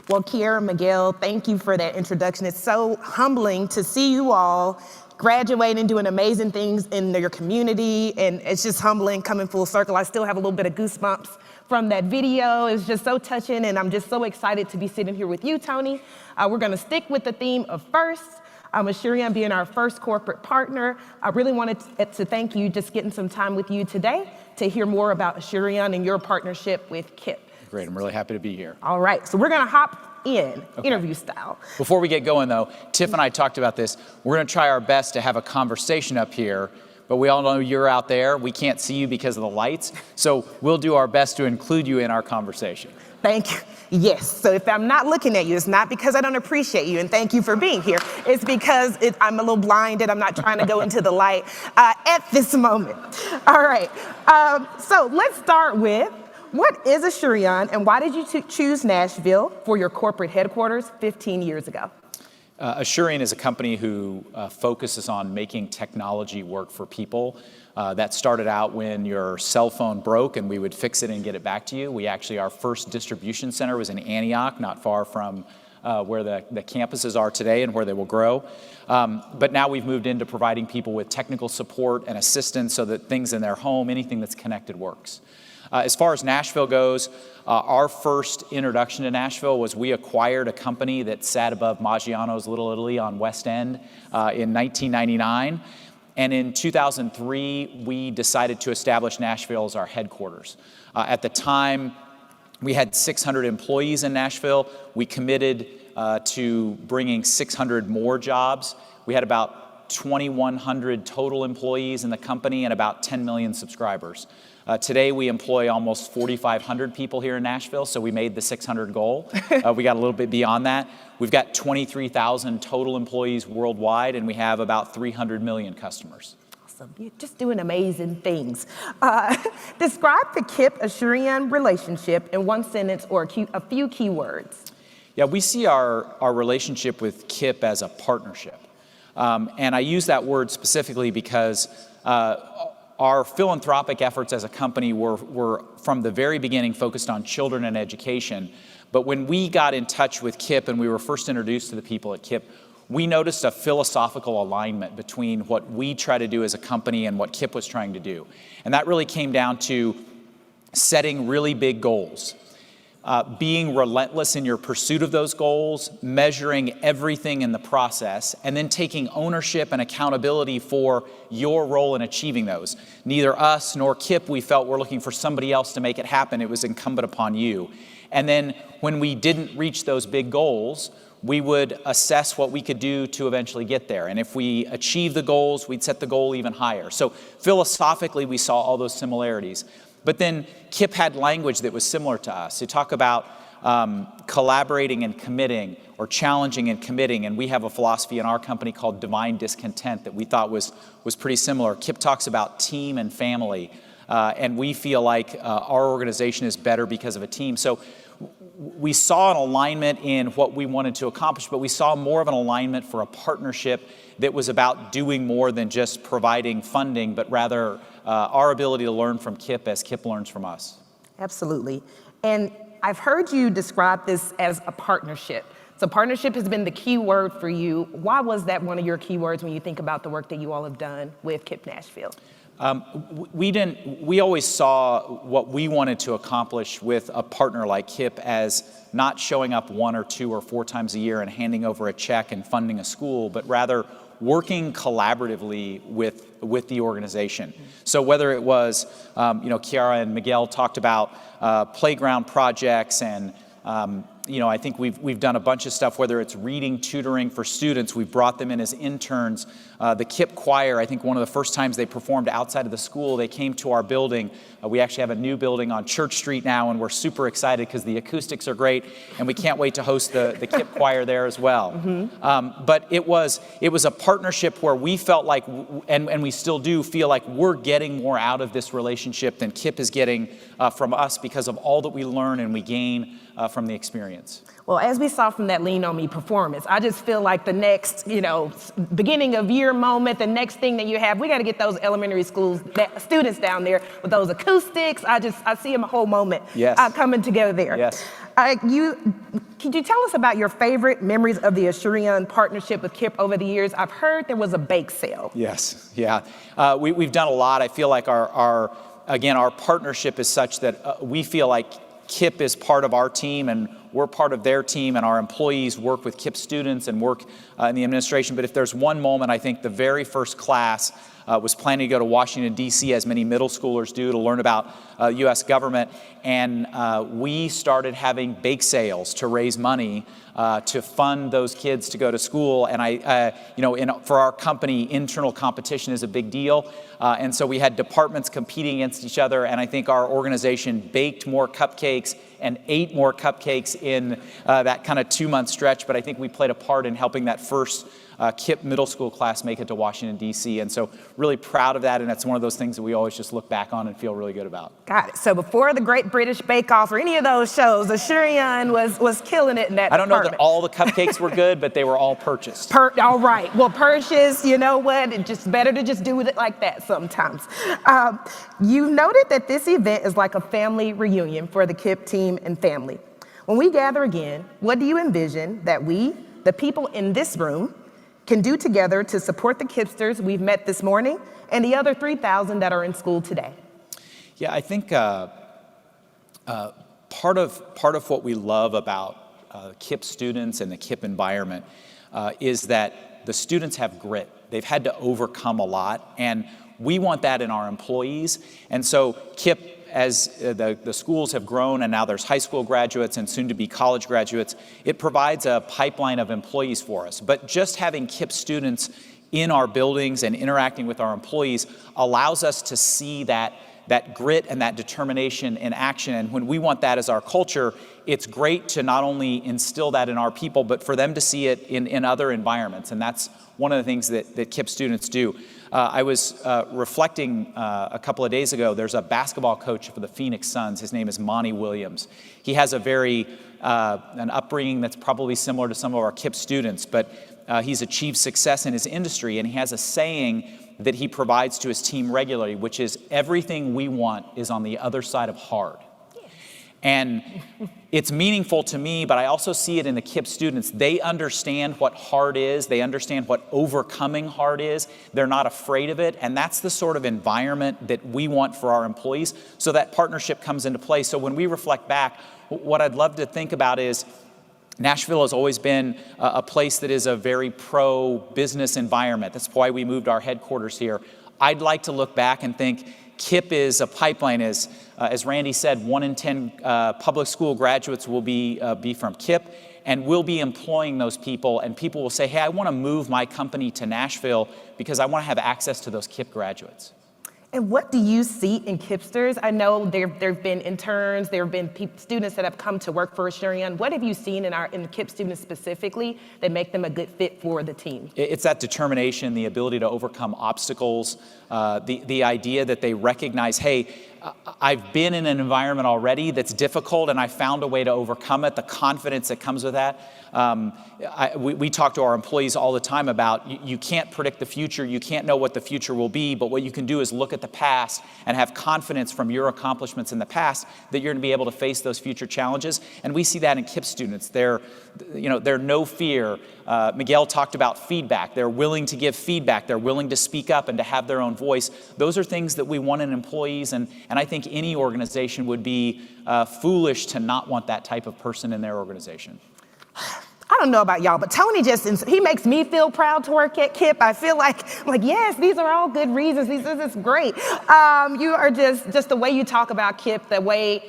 Well, Kiara, Miguel, thank you for that introduction. It's so humbling to see you all graduate and doing amazing things in your community, and it's just humbling coming full circle. I still have a little bit of goosebumps from that video. It's just so touching, and I'm just so excited to be sitting here with you, Tony. We're gonna stick with the theme of first. Asurion being our first corporate partner. I really wanted to thank you just getting some time with you today to hear more about Asurion and your partnership with KIPP. Great, I'm really happy to be here. All right, so we're gonna hop in, interview style. Before we get going though, Tiff and I talked about this. We're gonna try our best to have a conversation up here, but we all know you're out there. We can't see you because of the lights, so we'll do our best to include you in our conversation. Thank you. Yes, so if I'm not looking at you, it's not because I don't appreciate you, and thank you for being here. It's because I'm a little blinded. I'm not trying to go into the light at this moment. All right, so let's start with, what is Asurion, and why did you choose Nashville for your corporate headquarters 15 years ago? Asurion is a company who focuses on making technology work for people. That started out when your cell phone broke and we would fix it and get it back to you. Our first distribution center was in Antioch, not far from where the campuses are today and where they will grow. But now we've moved into providing people with technical support and assistance so that things in their home, anything that's connected, works. As far as Nashville goes, our first introduction to Nashville was we acquired a company that sat above Maggiano's Little Italy on West End in 1999. And in 2003, we decided to establish Nashville as our headquarters. At the time, we had 600 employees in Nashville. We committed to bringing 600 more jobs. We had about 2,100 total employees in the company and about 10 million subscribers. Today, we employ almost 4,500 people here in Nashville, so we made the 600 goal. We got a little bit beyond that. We've got 23,000 total employees worldwide, and we have about 300 million customers. Awesome. You're just doing amazing things. Describe the KIPP Asurion relationship in one sentence or a few key words. Yeah, we see our relationship with KIPP as a partnership. And I use that word specifically because our philanthropic efforts as a company were from the very beginning focused on children and education. But when we got in touch with KIPP and we were first introduced to the people at KIPP, we noticed a philosophical alignment between what we try to do as a company and what KIPP was trying to do. And that really came down to setting really big goals. Being relentless in your pursuit of those goals, measuring everything in the process, and then taking ownership and accountability for your role in achieving those. Neither us nor KIPP, we felt, were looking for somebody else to make it happen. It was incumbent upon you. And then when we didn't reach those big goals, we would assess what we could do to eventually get there. And if we achieved the goals, we'd set the goal even higher. So philosophically, we saw all those similarities. But then KIPP had language that was similar to us. They talk about collaborating and committing, or challenging and committing, and we have a philosophy in our company called divine discontent that we thought was pretty similar. KIPP talks about team and family, and we feel like our organization is better because of a team. So we saw an alignment in what we wanted to accomplish, but we saw more of an alignment for a partnership that was about doing more than just providing funding, but rather our ability to learn from KIPP as KIPP learns from us. Absolutely. And I've heard you describe this as a partnership. So partnership has been the key word for you. Why was that one of your key words when you think about the work that you all have done with KIPP Nashville? We always saw what we wanted to accomplish with a partner like KIPP as not showing up 1 or 2 or 4 times a year and handing over a check and funding a school, but rather working collaboratively with the organization. So whether it was, Kiara and Miguel talked about playground projects and I think we've done a bunch of stuff, whether it's reading, tutoring for students. We've brought them in as interns. The KIPP choir, I think one of the first times they performed outside of the school, they came to our building. We actually have a new building on Church Street now, and we're super excited because the acoustics are great, and we can't wait to host the KIPP choir there as well. Mm-hmm. But it was a partnership where we felt like, and we still do feel like, we're getting more out of this relationship than KIPP is getting from us because of all that we learn and we gain from the experience. experience. Well, as we saw from that Lean On Me performance, I just feel like the next, beginning of year moment, the next thing that you have, we got to get those elementary schools, students down there with those acoustics. I see them a whole moment coming together there. Yes. Could you tell us about your favorite memories of the Asurion partnership with KIPP over the years? I've heard there was a bake sale. Yes, yeah. We've done a lot. I feel like our partnership is such that we feel like KIPP is part of our team and we're part of their team, and our employees work with KIPP students and work in the administration. But if there's one moment, I think the very first class was planning to go to Washington, D.C., as many middle schoolers do, to learn about U.S. government. And we started having bake sales to raise money to fund those kids to go to school. And for our company, internal competition is a big deal. And so we had departments competing against each other. And I think our organization baked more cupcakes and ate more cupcakes in that kind of 2-month stretch. But I think we played a part in helping that first KIPP middle school class make it to Washington, D.C. And so really proud of that. And it's one of those things that we always just look back on and feel really good about. Got it. So before the Great British Bake Off or any of those shows, Asurion was killing it in that I don't know department. that all the cupcakes were good, but they were all purchased. All right. Well, purchase, you know what? It's just better to just do it like that sometimes. You noted that this event is like a family reunion for the KIPP team and family. When we gather again, what do you envision that we, the people in this room, can do together to support the KIPPsters we've met this morning and the other 3,000 that are in school today? Yeah, I think part of what we love about KIPP students and the KIPP environment is that the students have grit. They've had to overcome a lot, and we want that in our employees. And so KIPP, as the schools have grown and now there's high school graduates and soon to be college graduates, it provides a pipeline of employees for us. But just having KIPP students in our buildings and interacting with our employees allows us to see that grit and that determination in action. And when we want that as our culture, it's great to not only instill that in our people, but for them to see it in other environments. And that's one of the things that KIPP students do. I was reflecting a couple of days ago. There's a basketball coach for the Phoenix Suns. His name is Monty Williams. He has an upbringing that's probably similar to some of our KIPP students, but he's achieved success in his industry, and he has a saying that he provides to his team regularly, which is, everything we want is on the other side of hard. And it's meaningful to me, but I also see it in the KIPP students. They understand what hard is. They understand what overcoming hard is. They're not afraid of it. And that's the sort of environment that we want for our employees. So that partnership comes into play. So when we reflect back, what I'd love to think about is Nashville has always been a place that is a very pro-business environment. That's why we moved our headquarters here. I'd like to look back and think KIPP is a pipeline. As Randy said, 1 in 10 public school graduates will be from KIPP, and we'll be employing those people, and people will say, hey, I want to move my company to Nashville because I want to have access to those KIPP graduates. And what do you see in KIPPsters? I know there have been interns, there have been students that have come to work for Asurion. What have you seen in KIPP students specifically that make them a good fit for the team? It's that determination, the ability to overcome obstacles, the idea that they recognize, hey, I've been in an environment already that's difficult and I found a way to overcome it, the confidence that comes with that. We talk to our employees all the time about you can't predict the future, you can't know what the future will be, but what you can do is look at the past and have confidence from your accomplishments in the past that you're going to be able to face those future challenges. And we see that in KIPP students. They're no fear. Miguel talked about feedback. They're willing to give feedback. They're willing to speak up and to have their own voice. Those are things that we want in employees, and I think any organization would be foolish to not want that type of person in their organization. I don't know about y'all, but Tony he makes me feel proud to work at KIPP. I feel like yes, these are all good reasons. This is great. You are just the way you talk about KIPP, the way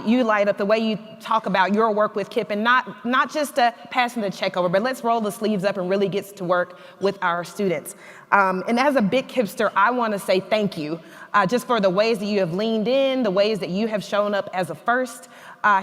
you light up, the way you talk about your work with KIPP, and not just passing the check over, but let's roll the sleeves up and really get to work with our students. And as a big KIPPster, I want to say thank you just for the ways that you have leaned in, the ways that you have shown up as a first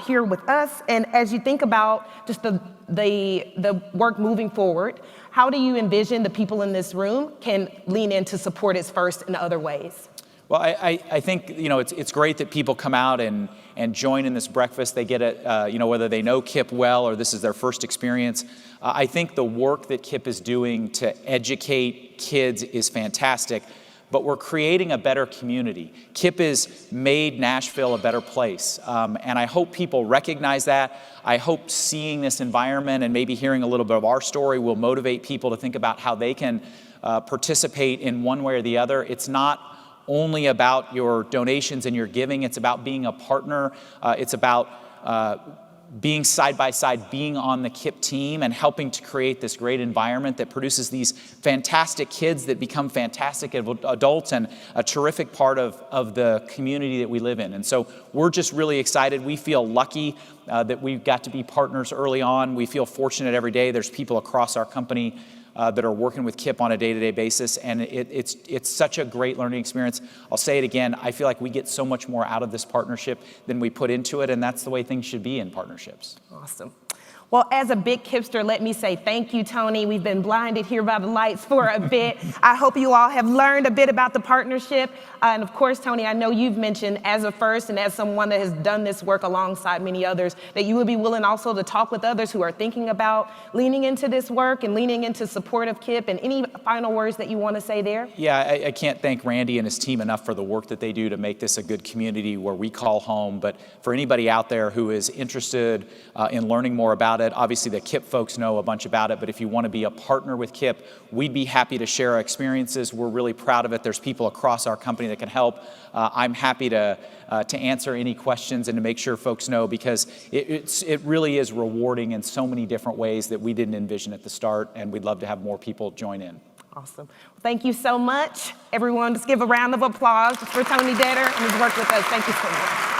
here with us. And as you think about just the work moving forward, how do you envision the people in this room can lean in to support its first in other ways? Well, I think, it's great that people come out and join in this breakfast. They get it, whether they know KIPP well or this is their first experience. I think the work that KIPP is doing to educate kids is fantastic, but we're creating a better community. KIPP has made Nashville a better place, and I hope people recognize that. I hope seeing this environment and maybe hearing a little bit of our story will motivate people to think about how they can participate in one way or the other. It's not only about your donations and your giving. It's about being a partner. It's about being side by side, being on the KIPP team and helping to create this great environment that produces these fantastic kids that become fantastic adults and a terrific part of the community that we live in. And so we're just really excited. We feel lucky that we've got to be partners early on. We feel fortunate every day. There's people across our company that are working with KIPP on a day-to-day basis, and it's such a great learning experience. I'll say it again, I feel like we get so much more out of this partnership than we put into it, and that's the way things should be in partnerships. Awesome. Well, as a big KIPPster, let me say thank you, Tony. We've been blinded here by the lights for a bit. I hope you all have learned a bit about the partnership. And of course, Tony, I know you've mentioned as a first and as someone that has done this work alongside many others, that you would be willing also to talk with others who are thinking about leaning into this work and leaning into support of KIPP. And any final words that you want to say there? Yeah, I can't thank Randy and his team enough for the work that they do to make this a good community where we call home. But for anybody out there who is interested in learning more about it, obviously the KIPP folks know a bunch about it, but if you want to be a partner with KIPP, we'd be happy to share our experiences. We're really proud of it. There's people across our company that can help. I'm happy to answer any questions and to make sure folks know, because it really is rewarding in so many different ways that we didn't envision at the start, and we'd love to have more people join in. Awesome. Thank you so much. Everyone, just give a round of applause for Tony Detter and his work with us. Thank you so much.